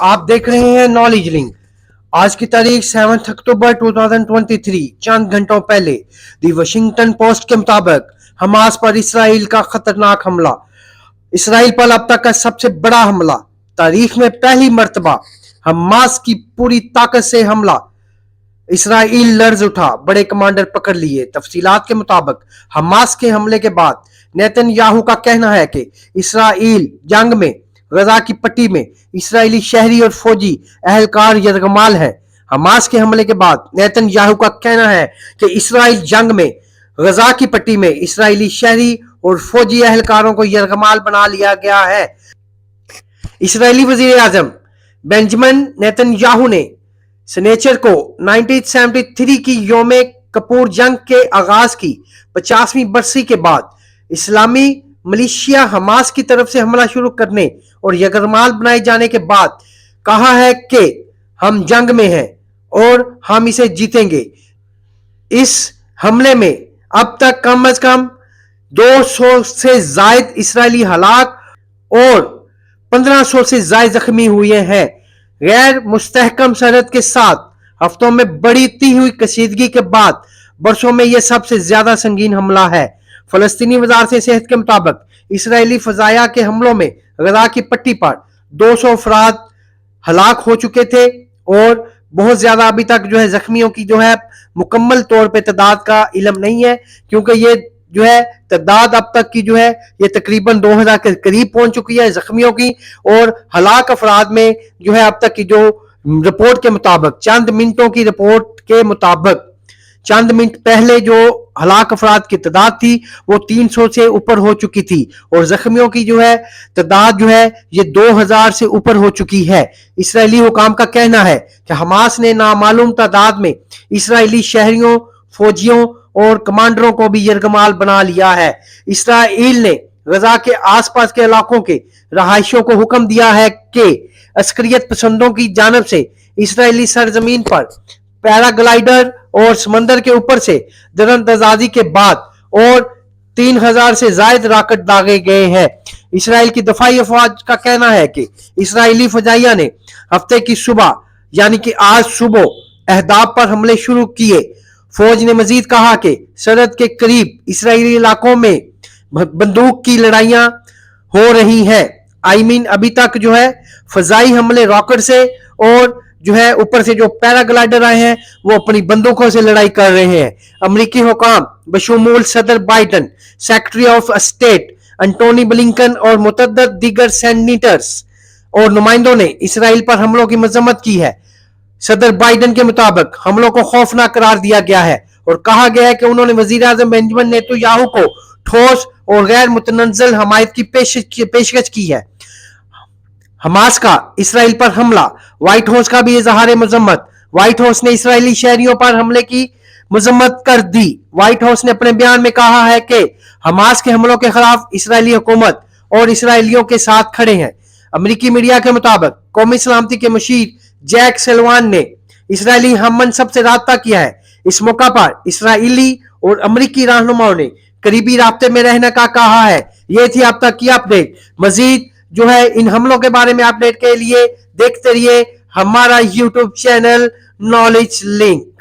आप देख रहे हैं नॉलेज लिंक। आज की तारीख 7 अक्टूबर 2023, चंद घंटों पहले दी वाशिंगटन पोस्ट के मुताबिक हमास पर इसराइल का खतरनाक हमला। इसराइल पर अब तक का सबसे बड़ा हमला, तारीख में पहली मर्तबा हमास की पूरी ताकत से हमला। इसराइल लर्ज उठा, बड़े कमांडर पकड़ लिए। तफसीलात के मुताबिक हमास के हमले के बाद नेतन्याहू का कहना है कि इसराइल जंग में गजा की पट्टी में इसराइली शहरी और फौजी अहलकार यरगमाल है। हमास के हमले के बाद नेतन्याहू का कहना है कि इसराइल जंग में गजा की पट्टी में इसराइली शहरी और फौजी अहलकारों को यरगमाल बना लिया गया है। इसराइली वजीर आजम बेंजामिन नेतन्याहू ने शनिचर को 1973 की योम कपूर जंग के आगाज की 50वीं बरसी के बाद इस्लामी मलेशिया हमास की तरफ से हमला शुरू करने और यरगमाल बनाए जाने के बाद कहा है कि हम जंग में हैं और हम इसे जीतेंगे। इस हमले में अब तक कम से कम 200 से जायद इसराइली हलाक और 1500 से जायद जख्मी हुए हैं। गैर मुस्तहकम सरहद के साथ हफ्तों में बढ़ती हुई कशीदगी के बाद बरसों में यह सबसे ज्यादा संगीन हमला है। फलस्तीनी वजारत सेहत के मुताबिक इसराइली फजाया के हमलों में गजा की पट्टी पर 200 अफराद हलाक हो चुके थे और बहुत ज्यादा अभी तक जख्मियों की मुकम्मल तौर पे तादाद का इल्म नहीं है, क्योंकि ये तादाद अब तक की ये तकरीबन 2000 के करीब पहुंच चुकी है जख्मियों की। और हलाक अफराद में अब तक की जो रिपोर्ट के मुताबिक, चंद मिनटों की रिपोर्ट के मुताबिक, चंद मिनट पहले जो हलाक अफराद की तादाद थी वो 300 से ऊपर हो चुकी थी और जख्मियों की तादाद ये 2000 से ऊपर हो चुकी है। इसराइली हुकाम का कहना है कि हमास ने नामालूम तादाद में इसराइली शहरियों, फौजियों और कमांडरों को भी यरगमाल बना लिया है। इसराइल ने गजा के आसपास के इलाकों के रहायशियों को हुक्म दिया है कि अस्करियत पसंदों की जानिब से इसराइली सरजमीन पर पैराग्लाइडर और समंदर के ऊपर से दरअंदाजी के बाद और 3000 से जायद रॉकेट दागे गए हैं। इसराइल की दफाई अफवाज का कहना है कि इसराइली फजाइया ने हफ्ते की सुबह यानी कि आज सुबह अहदाफ पर हमले शुरू किए। फौज ने मजीद कहा कि सरहद के करीब इसराइली इलाकों में बंदूक की लड़ाइयां हो रही हैं। अभी तक फजाई हमले रॉकेट से और ऊपर से जो पैराग्लाइडर आए हैं वो अपनी बंदूकों से लड़ाई कर रहे हैं। अमेरिकी हुकाम बशमूल सदर Biden, secretary of state Antony Blinken और मुतअद्दिद दीगर सेनेटर्स और नुमाइंदों ने इसराइल पर हमलों की मजम्मत की है। सदर बाइडन के मुताबिक हमलों को खौफनाक करार दिया गया है और कहा गया है कि उन्होंने वजीर आजम बेंजामिन नेतन्याहू को ठोस और गैर मुतनज़्ज़ल हमायत की पेशकश की है। हमास का इसराइल पर हमला, व्हाइट हाउस का भी इजहार मजम्मत। व्हाइट हाउस ने इसराइली शहरियों पर हमले की मजम्मत कर दी। व्हाइट हाउस ने अपने बयान में कहा है कि हमास के हमलों के खिलाफ इसराइली हुकूमत और इसराइलियों के साथ खड़े हैं। अमेरिकी मीडिया के मुताबिक कौमी सलामती के मुशीर जैक सलवान ने इसराइली हम मनसब से राब्ता किया है। इस मौका पर इसराइली और अमेरिकी रहनुमाओं ने करीबी राब्ते में रहने का कहा है। ये थी अब तक की अपडेट। मजीद इन हमलों के बारे में अपडेट के लिए देखते रहिए हमारा यूट्यूब चैनल नॉलेज लिंक।